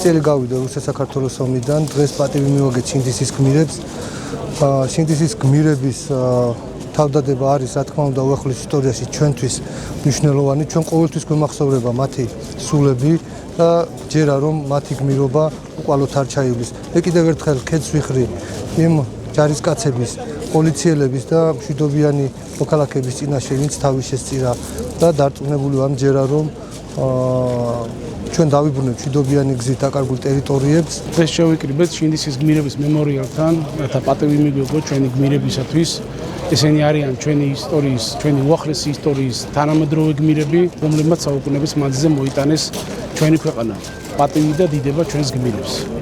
წელი გავიდა რუსეთ-საქართველოს ომიდან, დღეს პატივი მივაგეთ შინდისის გმირებს. შინდისის გმირების თავდადება არის, რა თქმა უნდა, უახლოეს ისტორიაში ჩვენთვის მნიშვნელოვანი. ჩვენ ყოველთვის გვემახსოვრება მათი სულები და ჯერა რომ მათი გმირობა უკვალოდ არ ჩაივლის. მე კიდევ ერთხელ ქედს ვიხრი იმ ჯარისკაცების, პოლიციელების და მშვიდობიანი მოქალაქეების წინაშე, ვინც თავი შესწირა და დარწმუნებული ვარ ჯერა რომ ჩვენ დავიბრუნებთ მშვიდობიანი გზით დაკარგულ ტერიტორიებს. დღეს შევიკრიბეთ შინდისის გმირების მემორიალთან, რათა პატივი მივიღოთ ჩვენი გმირებისათვის. ესენი არიან ჩვენი ისტორიის, ჩვენი უახლესი ისტორიის თანამედროვე გმირები, რომლებმაც საუკუნეების მანძილზე მოიტანეს ჩვენი ქვეყანა. პატივი და დიდება ჩვენს გმირებს.